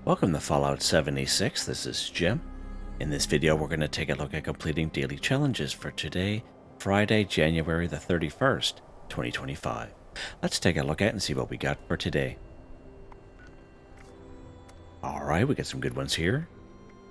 Welcome to Fallout 76, this is Jim. In this video we're going to take a look at completing daily challenges for today, Friday, January the 31st, 2025. Let's take a look at and see what we got for today. Alright, we got some good ones here.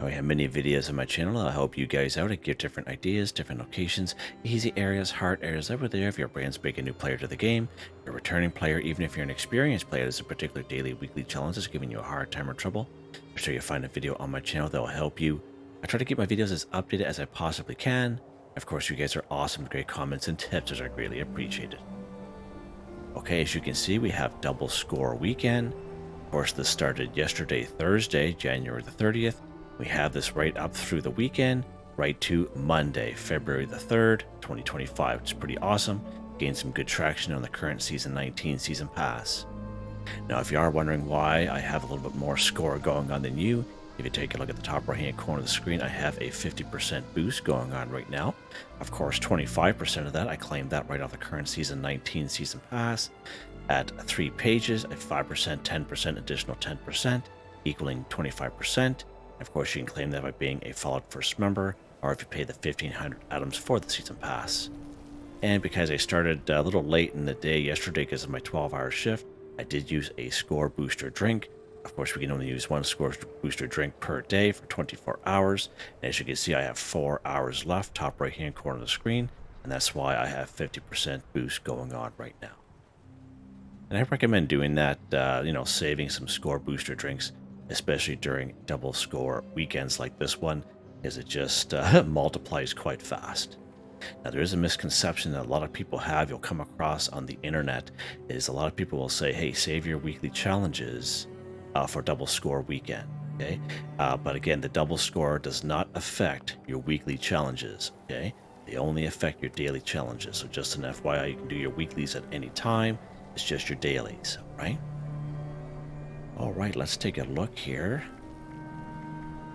I have many videos on my channel. I help you guys out. I give different ideas, different locations, easy areas, hard areas over there. If you're a brand spanking new player to the game, you're a returning player, even if you're an experienced player, there's a particular daily, weekly challenge that's giving you a hard time or trouble. I'm sure you'll find a video on my channel that will help you. I try to keep my videos as updated as I possibly can. Of course, you guys are awesome. Great comments and tips are greatly appreciated. Okay, as you can see, we have double score weekend. Of course, this started yesterday, Thursday, January the 30th. We have this right up through the weekend, right to Monday, February the 3rd, 2025, which is pretty awesome. Gained some good traction on the current Season 19 Season Pass. Now, if you are wondering why I have a little bit more score going on than you, if you take a look at the top right-hand corner of the screen, I have a 50% boost going on right now. Of course, 25% of that, I claimed that right off the current Season 19 Season Pass. At 3 pages, a 5%, 10%, additional 10%, equaling 25%. Of course, you can claim that by being a Fallout First member, or if you pay the 1,500 items for the Season Pass. And because I started a little late in the day yesterday because of my 12-hour shift, I did use a score booster drink. Of course, we can only use one score booster drink per day for 24 hours. And as you can see, I have 4 hours left, top right-hand corner of the screen, and that's why I have 50% boost going on right now. And I recommend doing that, saving some score booster drinks, especially during double score weekends like this one, because it just multiplies quite fast. Now, there is a misconception that a lot of people have, you'll come across on the internet, is a lot of people will say, hey, save your weekly challenges for double score weekend, okay? But again, the double score does not affect your weekly challenges, okay? They only affect your daily challenges. So just an FYI, you can do your weeklies at any time. It's just your dailies, right? All right, let's take a look here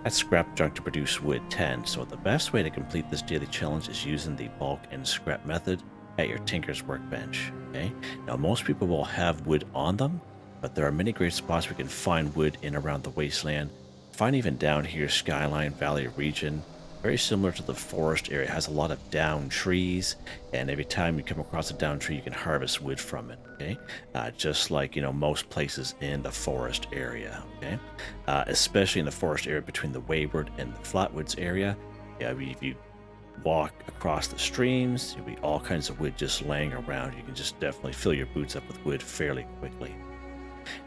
at scrap junk to produce wood 10. So the best way to complete this daily challenge is using the bulk and scrap method at your tinker's workbench. Okay, now most people will have wood on them, but there are many great spots we can find wood in around the wasteland. Find even down here, Skyline Valley region, very similar to the forest area. It has a lot of down trees, and every time you come across a down tree, you can harvest wood from it. Okay, just like most places in the forest area. Okay, especially in the forest area between the Wayward and the Flatwoods area. Yeah, if you walk across the streams, there'll be all kinds of wood just laying around. You can just definitely fill your boots up with wood fairly quickly.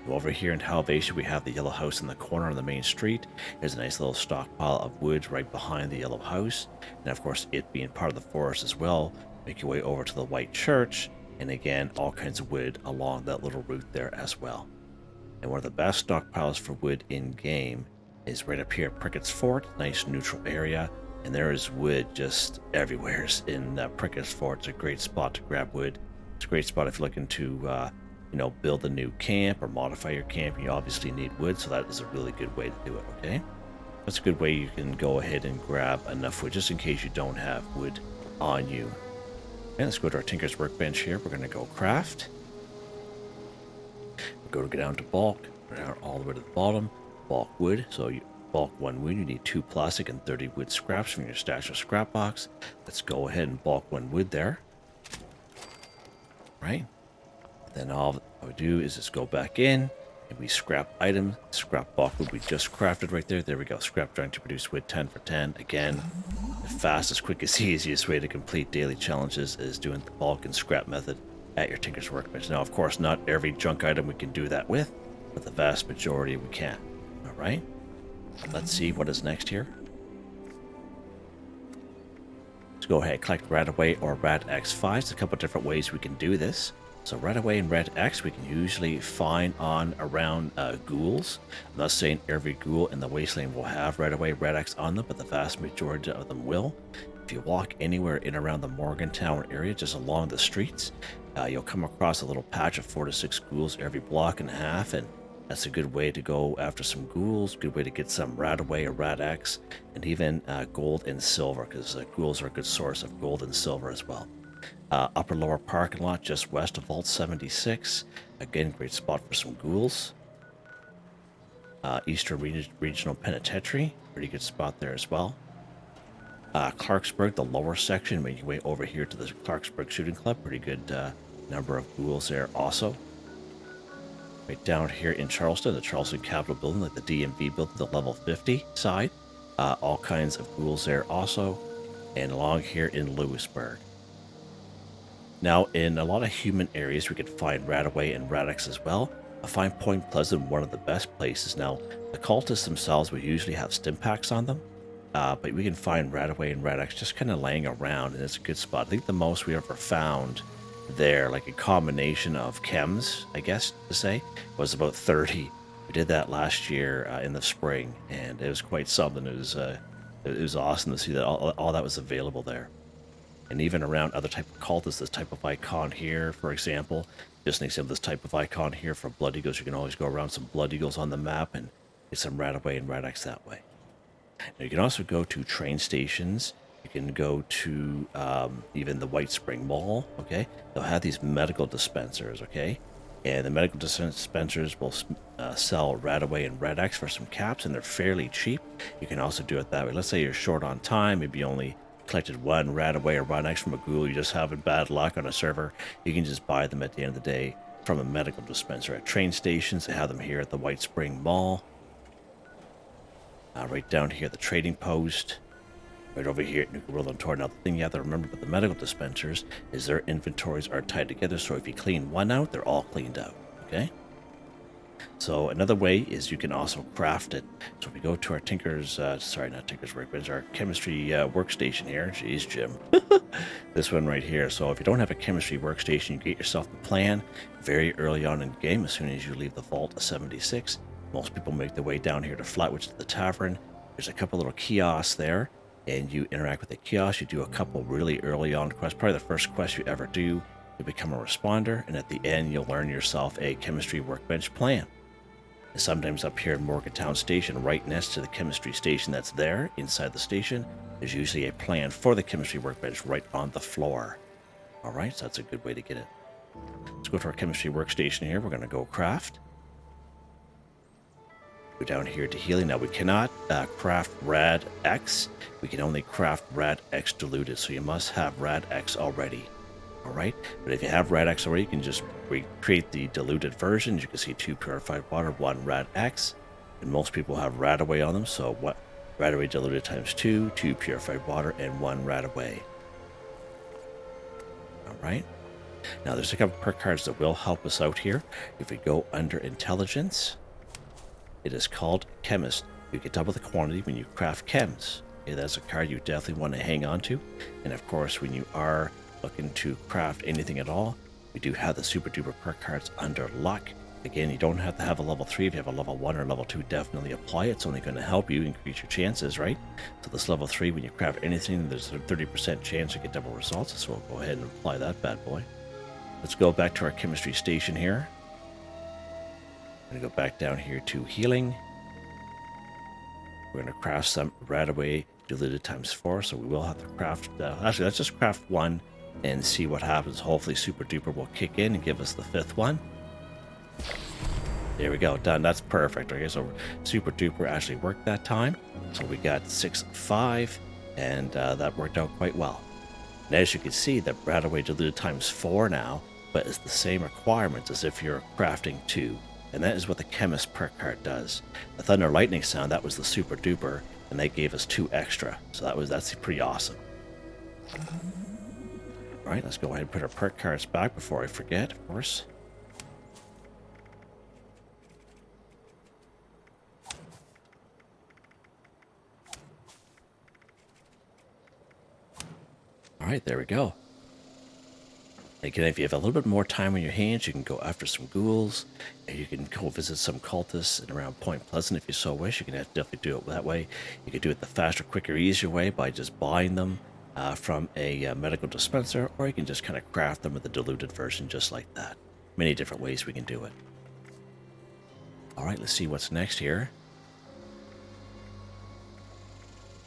Over here in Halvation, we have the yellow house in the corner of the main street. There's a nice little stockpile of wood right behind the yellow house. And of course, it being part of the forest as well, make your way over to the white church. And again, all kinds of wood along that little route there as well. And one of the best stockpiles for wood in game is right up here at Prickett's Fort, nice neutral area. And there is wood just everywhere in Prickett's Fort. It's a great spot to grab wood. It's a great spot if you're looking to build a new camp or modify your camp. You obviously need wood, so that is a really good way to do it, okay? That's a good way you can go ahead and grab enough wood just in case you don't have wood on you. Okay, let's go to our Tinker's Workbench here. We're going to go craft. We'll go down to bulk, go down all the way to the bottom. Bulk wood, so you bulk 1 wood, you need 2 plastic and 30 wood scraps from your stash or scrap box. Let's go ahead and bulk 1 wood there. Right? Then all we do is just go back in and we scrap item, scrap bulk wood we just crafted right there. There we go. Scrap junk to produce wood 10 for 10. Again, the fastest, quickest, easiest way to complete daily challenges is doing the bulk and scrap method at your Tinker's Workbench. Now, of course, not every junk item we can do that with, but the vast majority we can. All right. Let's see what is next here. Let's go ahead and collect RadAway or Rad-X 5. There's a couple different ways we can do this. So RadAway and Rad-X we can usually find on around ghouls. I'm not saying every ghoul in the wasteland will have RadAway, Rad-X on them, but the vast majority of them will. If you walk anywhere in around the Morgantown area, just along the streets, you'll come across a little patch of 4 to 6 ghouls every block and a half, and that's a good way to go after some ghouls, good way to get some RadAway or Rad-X, and even gold and silver, because ghouls are a good source of gold and silver as well. Upper lower parking lot just west of Vault 76. Again, great spot for some ghouls. Eastern Regional Penitentiary, pretty good spot there as well. Clarksburg, the lower section, making your way over here to the Clarksburg Shooting Club, pretty good number of ghouls there also. Right down here in Charleston, the Charleston Capitol building, like the DMV building, the level 50 side, all kinds of ghouls there also, and along here in Lewisburg. Now, in a lot of human areas, we could find RadAway and Rad-X as well. I find Point Pleasant one of the best places. Now, the cultists themselves will usually have stim packs on them, but we can find RadAway and Rad-X just kind of laying around, and it's a good spot. I think the most we ever found there, like a combination of chems, I guess to say, was about 30. We did that last year in the spring, and it was quite something. It was awesome to see that all that was available there. And even around other type of cultists, this type of icon here, for example, just an example, this type of icon here for Blood Eagles, you can always go around some Blood Eagles on the map and get some RadAway and Rad-X that way. Now, you can also go to train stations. You can go to even the White Spring Mall, okay? They'll have these medical dispensers, okay? And the medical dispensers will sell RadAway and Rad-X for some caps, and they're fairly cheap. You can also do it that way. Let's say you're short on time, maybe you only collected one RadAway or Rad-X from a ghoul, you just having bad luck on a server, you can just buy them at the end of the day from a medical dispenser at train stations. They have them here at the White Spring Mall. Right down here at the trading post. Right over here at New World on Tour. Now, the thing you have to remember about the medical dispensers is their inventories are tied together, so if you clean one out, they're all cleaned out, okay? So another way is you can also craft it. So if we go to our Tinker's Workbench, our chemistry workstation here. Jeez, Jim. This one right here. So if you don't have a chemistry workstation, you get yourself the plan very early on in the game, as soon as you leave the Vault of 76. Most people make their way down here to Flatwoods to the Tavern. There's a couple little kiosks there, and you interact with the kiosk. You do a couple really early on quests, probably the first quest you ever do. You become a responder, and at the end, you'll learn yourself a chemistry workbench plan. And sometimes up here in Morgantown Station, right next to the chemistry station that's there, inside the station, there's usually a plan for the chemistry workbench right on the floor. All right, so that's a good way to get it. Let's go to our chemistry workstation here. We're going to go craft. Go down here to healing. Now, we cannot craft Rad-X. We can only craft Rad-X diluted, so you must have Rad-X already. All right, but if you have Rad-X already, you can just recreate the diluted version. You can see 2 purified water, 1 Rad-X, and most people have RadAway on them. So what? RadAway diluted times 2, 2 purified water, and 1 RadAway. All right. Now there's a couple perk cards that will help us out here. If we go under intelligence, it is called Chemist. You get double the quantity when you craft chems. Okay, that's a card you definitely want to hang on to. And of course, when you are looking to craft anything at all, we do have the super duper perk cards under luck. Again, you don't have to have a level 3. If you have a level 1 or level 2, definitely apply it. It's only going to help you increase your chances, right? So this level 3, when you craft anything, there's a 30% chance to get double results. So we'll go ahead and apply that bad boy. Let's go back to our chemistry station here. I'm going to go back down here to healing. We're going to craft some RadAway diluted times 4. So we will have to craft, actually, let's just craft 1 and see what happens. Hopefully Super Duper will kick in and give us the 5th one. There we go, done. That's perfect. Okay, so Super Duper actually worked that time. So we got 6, 5, and that worked out quite well. And as you can see, that RadAway diluted times 4 now, but it's the same requirements as if you're crafting 2. And that is what the Chemist perk card does. The Thunder Lightning Sound, that was the Super Duper, and they gave us 2 extra. So that's pretty awesome. All right, let's go ahead and put our perk cards back before I forget, of course. All right, there we go. Again, if you have a little bit more time on your hands, you can go after some ghouls, and you can go visit some cultists and around Point Pleasant if you so wish. You can definitely do it that way. You can do it the faster, quicker, easier way by just buying them from a medical dispenser, or you can just kind of craft them with the diluted version just like that. Many different ways we can do it. All right, let's see what's next here.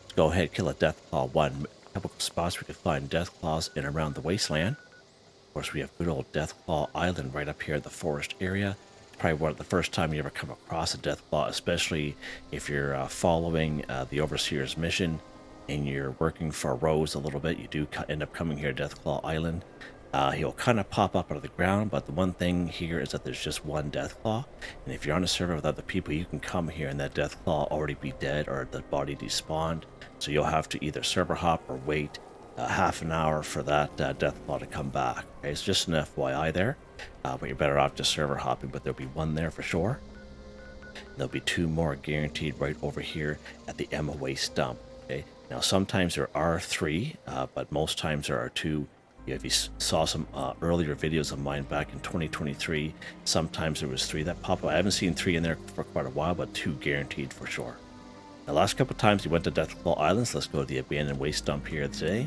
Let's go ahead and kill a Deathclaw 1. A couple of spots we can find Deathclaws in around the wasteland. Of course, we have good old Deathclaw Island right up here in the forest area. Probably one of the first time you ever come across a Deathclaw, especially if you're following the Overseer's mission and you're working for Rose a little bit. You do end up coming here to Deathclaw Island. He'll kind of pop up out of the ground, but the one thing here is that there's just one Deathclaw, and if you're on a server with other people, you can come here and that Deathclaw already be dead or the body despawned, so you'll have to either server hop or wait half an hour for that Deathclaw to come back. Okay, it's just an FYI there, but you're better off just server hopping, but there'll be one there for sure. There'll be two more guaranteed right over here at the Emma Waste dump. Okay, now sometimes there are three, but most times there are two. If you saw some earlier videos of mine back in 2023, sometimes there was three that pop up. I haven't seen three in there for quite a while, but two guaranteed for sure. The last couple times we went to Deathclaw Islands. Let's go to the abandoned waste dump here today,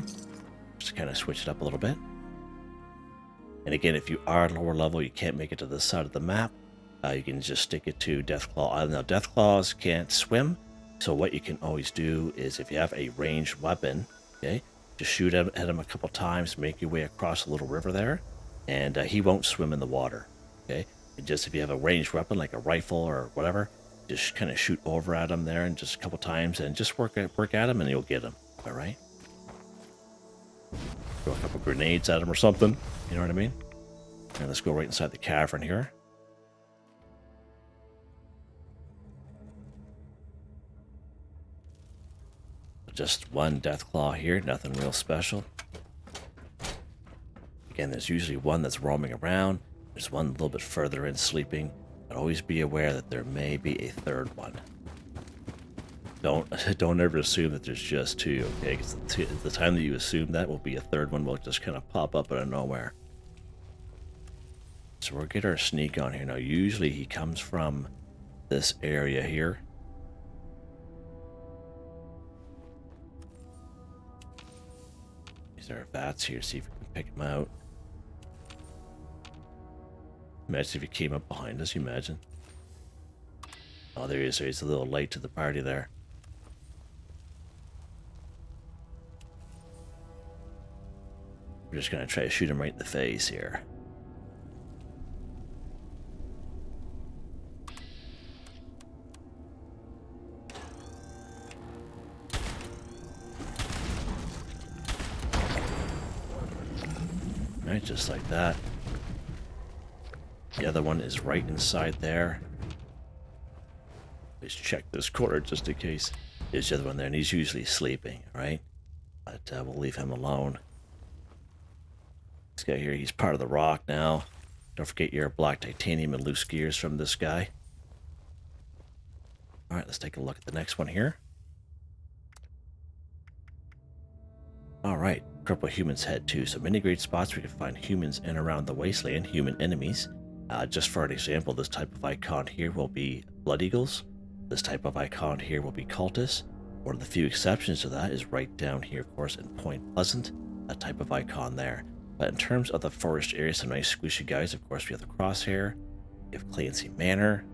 just to kind of switch it up a little bit. And again, if you are lower level, you can't make it to this side of the map, you can just stick it to Deathclaw Island. Now, Deathclaws can't swim, so what you can always do is if you have a ranged weapon, okay, just shoot at him a couple times, make your way across a little river there, and he won't swim in the water, okay? And just if you have a ranged weapon like a rifle or whatever, just kind of shoot over at him there and just a couple times and just work at him and you'll get him, all right? Throw a couple grenades at him or something, you know what I mean? And let's go right inside the cavern here. Just one Deathclaw here, nothing real special. Again, there's usually one that's roaming around. There's one a little bit further in sleeping, but always be aware that there may be a third one. Don't ever assume that there's just two, okay? Because the time that you assume that will be a third one will just kind of pop up out of nowhere. So we'll get our sneak on here. Now, usually he comes from this area here. These are vats here, see if we can pick them out. Imagine if he came up behind us, you imagine. Oh, there he is. So he's a little late to the party there. We're just going to try to shoot him right in the face here. Right, just like that. The other one is right inside there. Let's check this corner just in case. There's the other one there, and he's usually sleeping, right? But we'll leave him alone. This guy here, he's part of the rock now. Don't forget your black titanium and loose gears from this guy. All right, let's take a look at the next one here. All right, Cripple Human's Head too. So many great spots where you can find humans in around the wasteland, human enemies. Just for an example, this type of icon here will be Blood Eagles. This type of icon here will be cultists. One of the few exceptions to that is right down here, of course, in Point Pleasant, that type of icon there. But in terms of the forest area, some nice squishy guys. Of course, we have the Crosshair, we have Clancy Manor,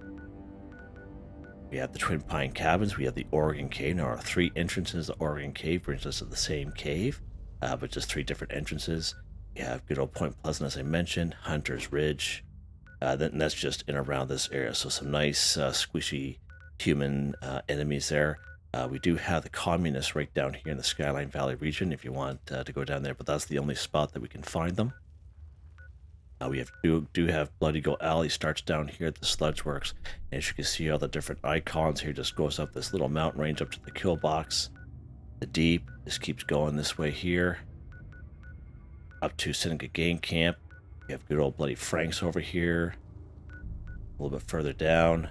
we have the Twin Pine Cabins, we have the Oregon Cave. Now, our three entrances to the Oregon Cave brings us to the same cave, but just three different entrances. We have good old Point Pleasant, as I mentioned, Hunter's Ridge. Then that's just in around this area. So some nice squishy human enemies there. We do have the communists right down here in the Skyline Valley region if you want to go down there, but that's the only spot that we can find them. We do have Blood Eagle Alley, starts down here at the Sludge Works. And as you can see, all the different icons here just goes up this little mountain range up to the kill box. The Deep just keeps going this way here. Up to Seneca Game Camp. We have good old Bloody Franks over here. A little bit further down.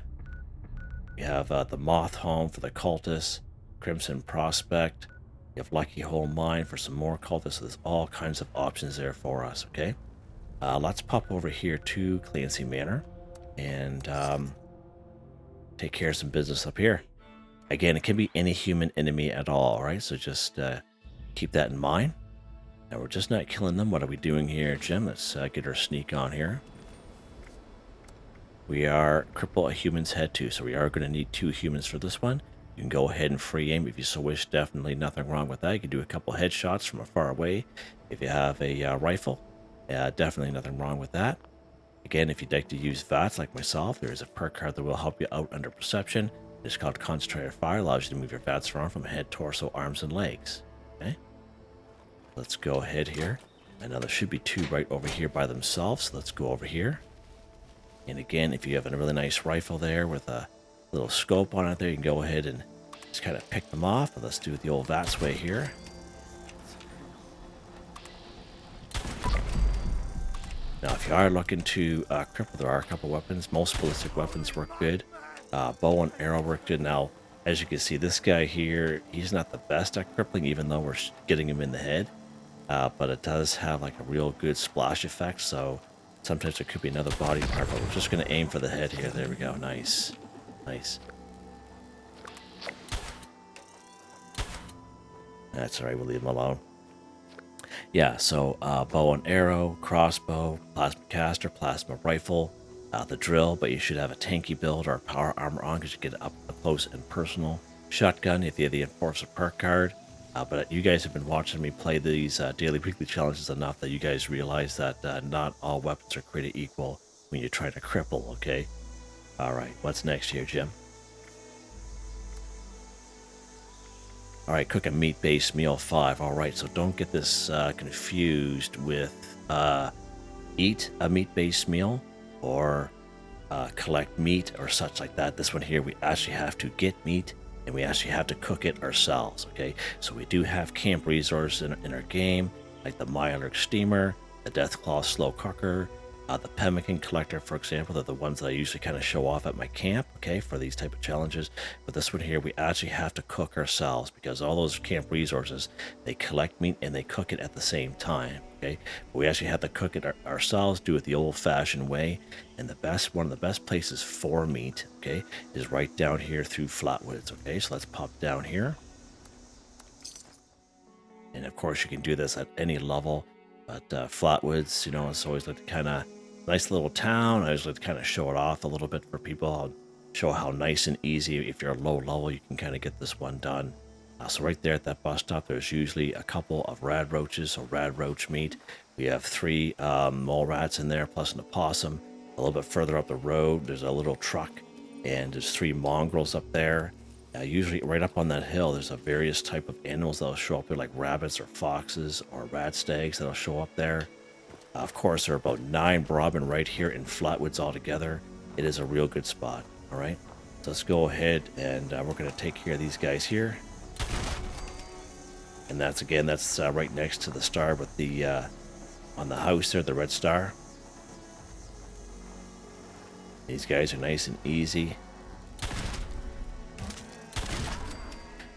We have the Moth Home for the cultists. Crimson Prospect. We have Lucky Hole Mine for some more cultists. So there's all kinds of options there for us, okay? Let's pop over here to Clancy Manor and take care of some business up here. Again, it can be any human enemy at all, right? So just keep that in mind. Now, we're just not killing them. What are we doing here, Jim? Let's get our sneak on here. We are Cripple a Human's Head too, so we are going to need 2 humans for this one. You can go ahead and free aim if you so wish. Definitely nothing wrong with that. You can do a couple headshots from far away if you have a rifle. Definitely nothing wrong with that. Again, if you'd like to use VATS like myself, there is a perk card that will help you out under perception. It's called Concentrated Fire, allows you to move your VATS around from head, torso, arms, and legs. Okay, let's go ahead here. And now there should be 2 right over here by themselves, so let's go over here. And again, if you have a really nice rifle there with a little scope on it there, you can go ahead and just kind of pick them off. But let's do it the old VATS way here. Now, if you are looking to cripple, there are a couple weapons. Most ballistic weapons work good. Bow and arrow work good. Now, as you can see, this guy here, he's not the best at crippling, even though we're getting him in the head. But it does have like a real good splash effect, so sometimes it could be another body part, but we're just going to aim for the head here. There we go. Nice. Nice. That's all right. We'll leave him alone. Yeah, so bow and arrow, crossbow, plasma caster, plasma rifle, the drill, but you should have a tanky build or power armor on because you get up close and personal. Shotgun if you have the Enforcer perk card. But you guys have been watching me play these daily, weekly challenges enough that you guys realize that not all weapons are created equal when you try to cripple, okay? All right, what's next here, Jim? All right, cook a meat-based meal 5. All right, so don't get this confused with eat a meat-based meal or collect meat or such like that. This one here, we actually have to get meat and we actually have to cook it ourselves, okay? So we do have camp resources in our game, like the Mylark Steamer, the Deathclaw Slow Cooker, the Pemmican Collector, for example. They're the ones that I usually kind of show off at my camp, okay, for these type of challenges. But this one here, we actually have to cook ourselves because all those camp resources, they collect meat and they cook it at the same time, okay? But we actually have to cook it ourselves, do it the old-fashioned way. And one of the best places for meat, okay, is right down here through Flatwoods, okay? So let's pop down here. And of course, you can do this at any level. But Flatwoods, you know, it's always like kind of nice little town. I always like to kind of show it off a little bit for people. I'll show how nice and easy, if you're low level, you can kind of get this one done. So right there at that bus stop, there's usually a couple of rad roaches, so rad roach meat. We have 3 mole rats in there, plus an opossum. A little bit further up the road, there's a little truck, and there's 3 mongrels up there. Usually right up on that hill, there's a various type of animals that'll show up there, like rabbits or foxes or rat stags that'll show up there. Of course, there are about 9 brahmin right here in Flatwoods altogether. It is a real good spot, all right? So let's go ahead and we're going to take care of these guys here. And that's right next to the star with the, on the house there, the red star. These guys are nice and easy.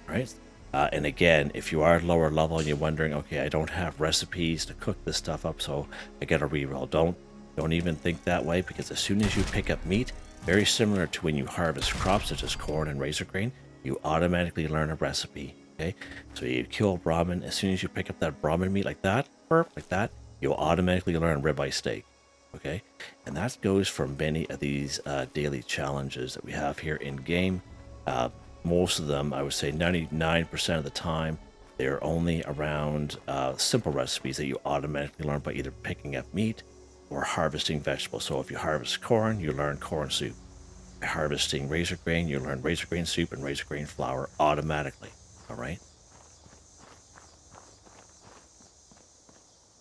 Right? And again, if you are lower level and you're wondering, okay, I don't have recipes to cook this stuff up, so I gotta reroll. Don't even think that way, because as soon as you pick up meat, very similar to when you harvest crops such as corn and razor grain, you automatically learn a recipe. Okay, so you kill Brahmin. As soon as you pick up that Brahmin meat like that, you'll automatically learn ribeye steak. Okay, and that goes for many of these daily challenges that we have here in game. Most of them, I would say 99% of the time, they're only around simple recipes that you automatically learn by either picking up meat or harvesting vegetables. So if you harvest corn, you learn corn soup. By harvesting razor grain, you learn razor grain soup and razor grain flour automatically. All right.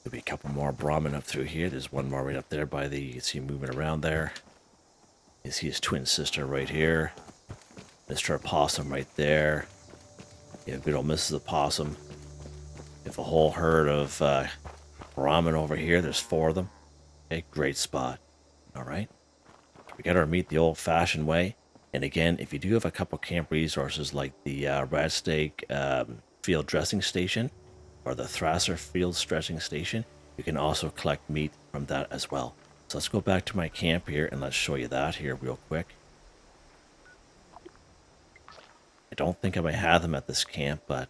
There'll be a couple more Brahmin up through here. There's one more right up there by the, you can see him moving around there. You see his twin sister right here. Mr. Opossum right there. You have good old Mrs. Opossum. You have a whole herd of Brahmin over here. There's 4 of them. Okay, great spot. All right. We got our meat the old-fashioned way. And again, if you do have a couple camp resources like the Rad Steak Field Dressing Station or the Thrasser Field Dressing Station, you can also collect meat from that as well. So let's go back to my camp here and let's show you that here real quick. I don't think I might have them at this camp, but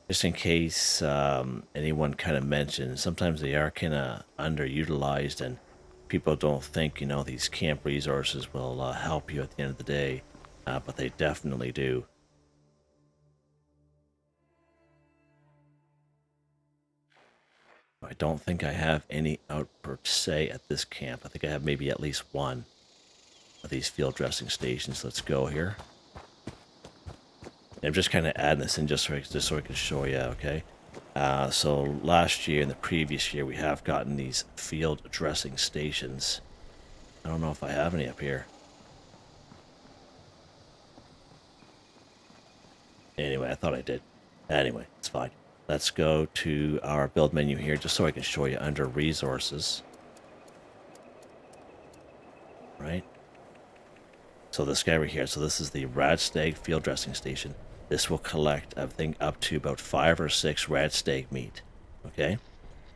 just in case anyone kind of mentions, sometimes they are kind of underutilized and people don't think, you know, these camp resources will help you at the end of the day, but they definitely do. I don't think I have any out per se at this camp. I think I have maybe at least one of these field dressing stations. Let's go here. And I'm just kind of adding this in just so I can show you, okay? So last year and the previous year, we have gotten these field dressing stations. I don't know if I have any up here. Anyway, I thought I did. Anyway, it's fine. Let's go to our build menu here just so I can show you under resources. Right? So this guy right here, so this is the Rad Stag field dressing station. This will collect, I think, up to about 5 or 6 Rad Stag meat. Okay?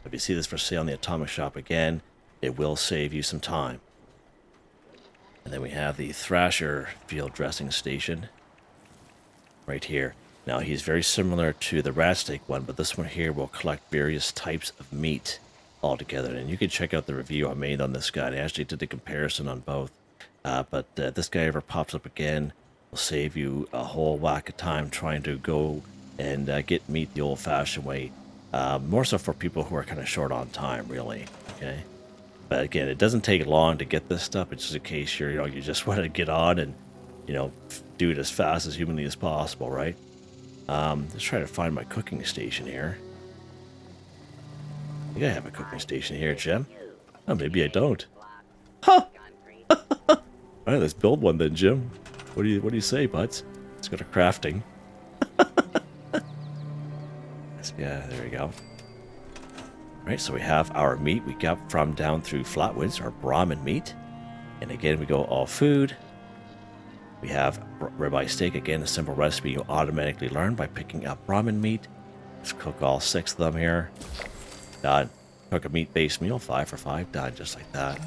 If you see this for sale in the Atomic Shop again, it will save you some time. And then we have the Thrasher field dressing station right here. Now he's very similar to the Rad Stag one, but this one here will collect various types of meat all together. And you can check out the review I made on this guy. I actually did the comparison on both. But this guy ever pops up again, will save you a whole whack of time trying to go and get meat the old-fashioned way. More so for people who are kind of short on time, really. Okay. But again, it doesn't take long to get this stuff. It's just a case you just want to get on and, do it as fast as humanly as possible, right? Let's try to find my cooking station here. I think I have a cooking station here, Jim. Oh, maybe I don't. Huh! All right, let's build one then, Jim. What do you say, buds? Let's go to crafting. Yeah, there we go. All right, so we have our meat we got from down through Flatwoods, our Brahmin meat. And again, we go all food. We have ribeye steak, again, a simple recipe you automatically learn by picking up Brahmin meat. Let's cook all 6 of them here. Done. Cook a meat-based meal, 5 for 5, done, just like that.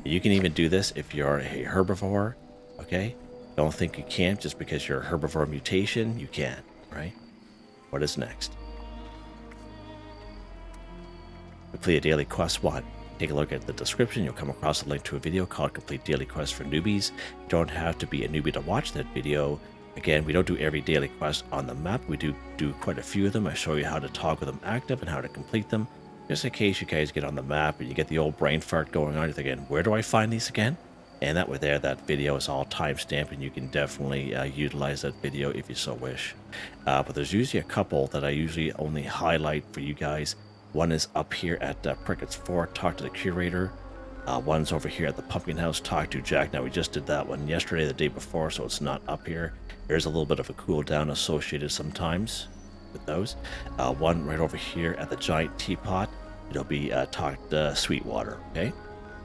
You can even do this if you're a herbivore, okay? Don't think you can't just because you're a herbivore mutation, you can, right? What is next? Complete a daily quest 1. Take a look at the description. You'll come across a link to a video called Complete Daily Quest for Newbies. You don't have to be a newbie to watch that video. Again, we don't do every daily quest on the map. We do quite a few of them. I show you how to toggle them active and how to complete them. Just in case you guys get on the map and you get the old brain fart going on, you're thinking, where do I find these again? And that way there, that video is all timestamped and you can definitely utilize that video if you so wish. But there's usually a couple that I usually only highlight for you guys. One is up here at Perk's Fort, talk to the curator. One's over here at the Pumpkin House, talk to Jack. Now we just did that one yesterday, the day before, so it's not up here. There's a little bit of a cooldown associated sometimes with those. One right over here at the Giant Teapot. It'll be talk Sweetwater, okay?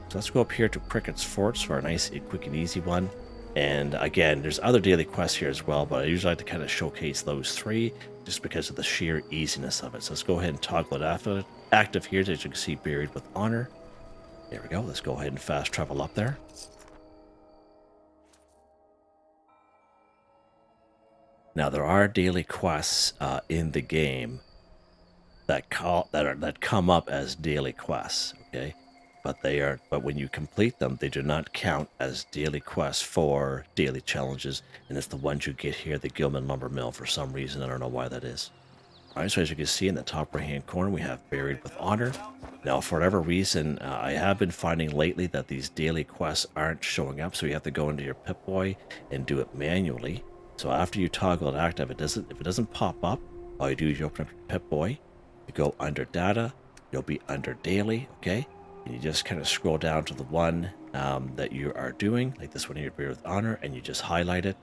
So let's go up here to Cricket's Forts for a nice, quick and easy one. And again, there's other daily quests here as well, but I usually like to kind of showcase those 3 just because of the sheer easiness of it. So let's go ahead and toggle it active here, as you can see, Buried with Honor. There we go. Let's go ahead and fast travel up there. Now, there are daily quests in the game that come up as daily quests, okay? But when you complete them, they do not count as daily quests for daily challenges, and it's the ones you get here at the Gilman Lumber Mill for some reason. I don't know why that is. All right, so as you can see in the top right-hand corner, we have Buried with Honor. Now, for whatever reason, I have been finding lately that these daily quests aren't showing up, so you have to go into your Pip-Boy and do it manually. So after you toggle it active, if it doesn't pop up, all you do is you open up your Pip-Boy, you go under Data, you'll be under Daily, okay? And you just kind of scroll down to the one that you are doing, like this one here, Buried with Honor, and you just highlight it,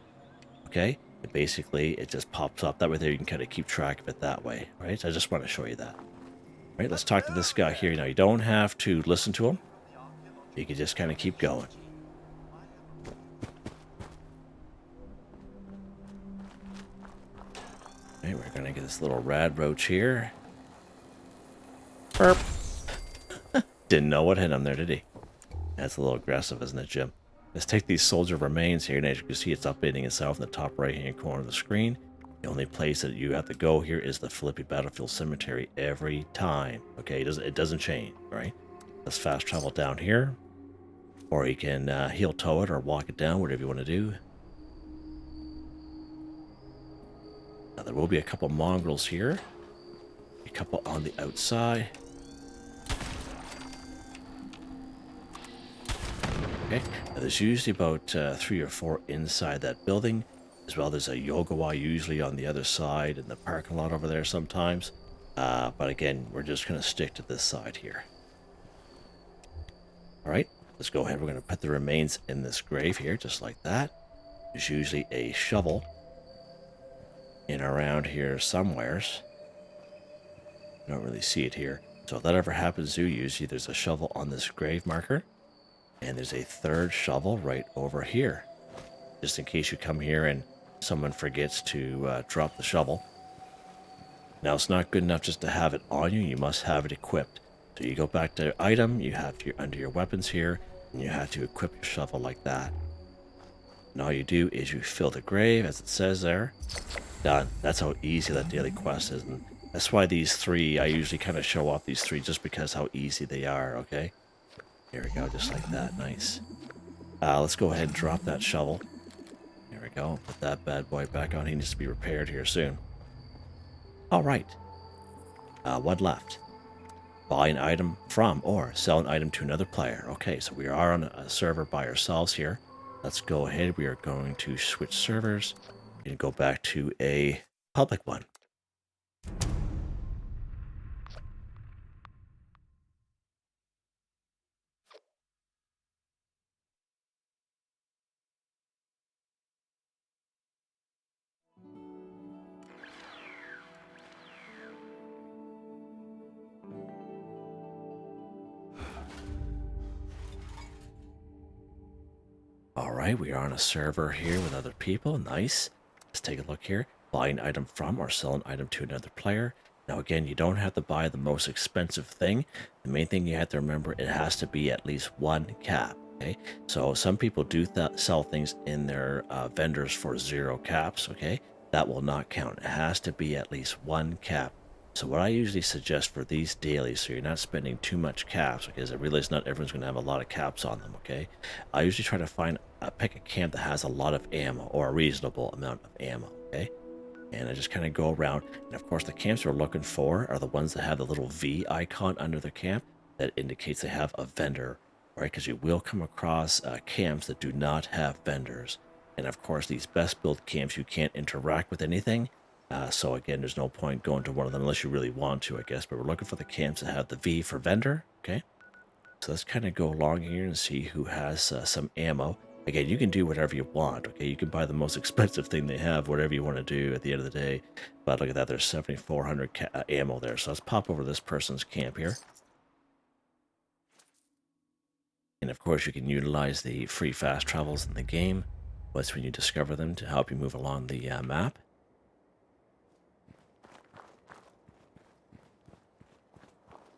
okay? And basically, it just pops up. That way there you can kind of keep track of it that way, right? So I just want to show you that. All right, let's talk to this guy here. Now, you don't have to listen to him. You can just kind of keep going. All right, we're going to get this little rad roach here. Burp. Didn't know what hit him there, did he? That's a little aggressive, isn't it, Jim? Let's take these soldier remains here, and as you can see, it's updating itself in the top right-hand corner of the screen. The only place that you have to go here is the Philippi Battlefield Cemetery every time. Okay, it doesn't change, right? Let's fast travel down here, or you can heel toe it or walk it down, whatever you want to do. Now, there will be a couple mongrels here, a couple on the outside. Okay, now there's usually about 3 or 4 inside that building. As well, there's a yoga usually on the other side in the parking lot over there sometimes. But again, we're just going to stick to this side here. All right, let's go ahead. We're going to put the remains in this grave here, just like that. There's usually a shovel in around here somewheres. I don't really see it here. So if that ever happens to you, usually there's a shovel on this grave marker. And there's a third shovel right over here. Just in case you come here and someone forgets to drop the shovel. Now, it's not good enough just to have it on you. You must have it equipped. So you go back to item, you have under your weapons here, and you have to equip your shovel like that. And all you do is you fill the grave, as it says there. Done. That's how easy that daily quest is. And that's why these 3, I usually kind of show off these 3 just because how easy they are, okay? Here we go, just like that. Nice. Let's go ahead and drop that shovel. There we go. Put that bad boy back on. He needs to be repaired here soon. All right. One left. Buy an item from or sell an item to another player. Okay, so we are on a server by ourselves here. Let's go ahead. We are going to switch servers and go back to a public one. Alright, we are on a server here with other people. Nice. Let's take a look here. Buy an item from or sell an item to another player. Now again, you don't have to buy the most expensive thing. The main thing you have to remember, it has to be at least 1 cap. Okay, so some people do sell things in their vendors for 0 caps. Okay, that will not count. It has to be at least 1 cap. So what I usually suggest for these dailies, so you're not spending too much caps, because I realize not everyone's going to have a lot of caps on them, okay? I usually try to pick a camp that has a lot of ammo, or a reasonable amount of ammo, okay? And I just kind of go around, and of course the camps we're looking for are the ones that have the little V icon under their camp that indicates they have a vendor, right? Because you will come across camps that do not have vendors. And of course these best built camps, you can't interact with anything. So again, there's no point going to one of them unless you really want to, I guess. But we're looking for the camps that have the V for vendor, okay? So let's kind of go along here and see who has some ammo. Again, you can do whatever you want, okay? You can buy the most expensive thing they have, whatever you want to do at the end of the day. But look at that, there's 7,400 ammo there. So let's pop over this person's camp here. And of course, you can utilize the free fast travels in the game. That's when you discover them to help you move along the map.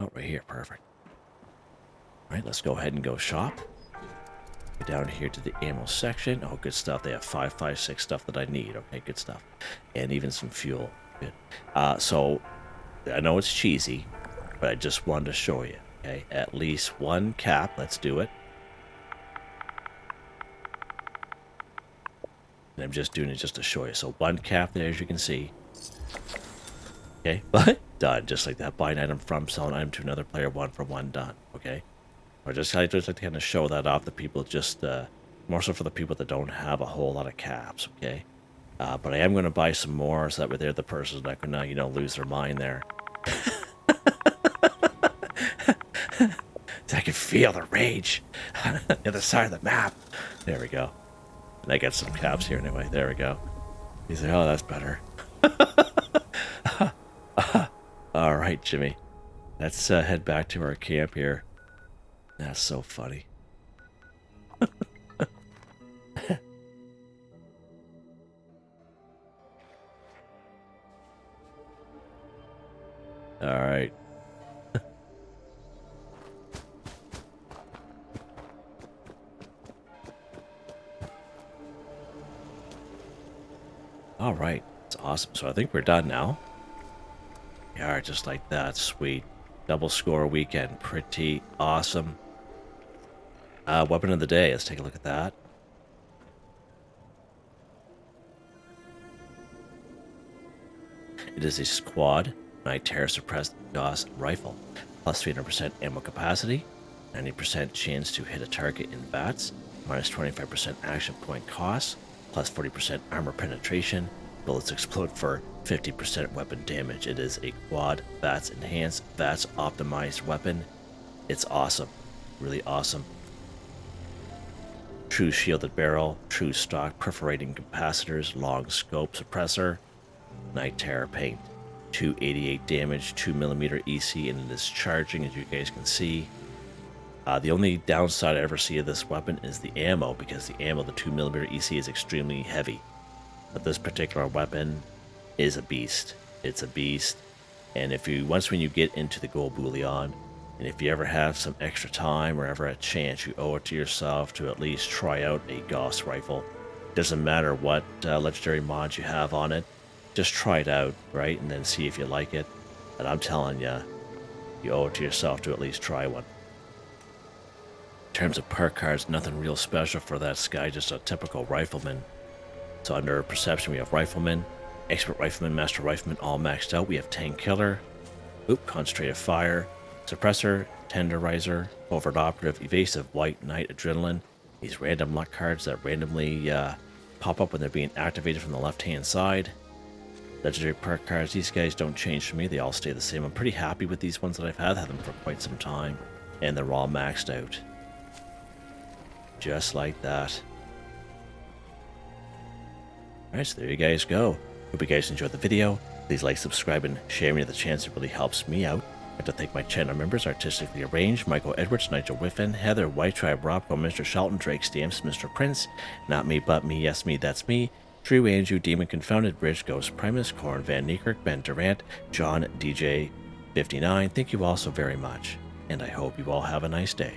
Oh, right here, perfect. All right, let's go ahead and go shop. Go down here to the ammo section. Oh, good stuff. They have 5.56 stuff that I need. Okay, good stuff. And even some fuel. Good. So, I know it's cheesy, but I just wanted to show you. Okay, at least 1 cap. Let's do it. And I'm just doing it just to show you. So 1 cap there, as you can see. Okay, but done. Just like that. Buy an item from, sell an item to another player, 1 for 1, done. Okay? I just like to kind of show that off to people, just more so for the people that don't have a whole lot of caps, okay? But I am going to buy some more so that way the person's not going to, you know, lose their mind there. I can feel the rage on the other side of the map. There we go. And I got some caps here anyway. There we go. He's like, oh, that's better. All right, Jimmy. Let's head back to our camp here. That's so funny. All right. All right. It's awesome. So I think we're done now. We are, just like that. Sweet. Double score weekend. Pretty awesome. Weapon of the day. Let's take a look at that. It is a squad night terror suppressed Gauss rifle. Plus 300% ammo capacity. 90% chance to hit a target in VATS. minus 25% action point cost, plus 40% armor penetration. Bullets explode for 50% weapon damage. It is a quad VATS enhanced, VATS optimized weapon. It's awesome. Really awesome. True shielded barrel, true stock perforating capacitors, long scope suppressor, night terror paint. 288 damage, 2mm EC, and it is charging, as you guys can see. The only downside I ever see of this weapon is the ammo, because the ammo, the 2mm EC, is extremely heavy. But this particular weapon is a beast. It's a beast. And once when you get into the gold bullion, and if you ever have some extra time or ever a chance, you owe it to yourself to at least try out a Gauss rifle. Doesn't matter what legendary mods you have on it. Just try it out, right? And then see if you like it. And I'm telling you, you owe it to yourself to at least try one. In terms of perk cards, nothing real special for that guy, just a typical rifleman. So under perception, we have rifleman, expert rifleman, master rifleman, all maxed out. We have tank killer, concentrated fire, suppressor, tenderizer, covert operative, evasive, white knight, adrenaline. These random luck cards that randomly pop up when they're being activated from the left-hand side. Legendary perk cards, these guys don't change for me. They all stay the same. I'm pretty happy with these ones that I've had them for quite some time. And they're all maxed out. Just like that. Alright, so there you guys go. Hope you guys enjoyed the video. Please like, subscribe, and share me to the chance. It really helps me out. I'd like to thank my channel members, Artistically Arranged, Michael Edwards, Nigel Wiffen, Heather, Whitetribe, Robco, Mr. Shelton, Drake Stamps, Mr.Prince, NotMeButMeYesMeThatsMe, Drew Andrew, Demon Confoundedbridge, Ghost Primus, Corne van Niekerk, Ben Durant, John DJ 59. Thank you all so very much, and I hope you all have a nice day.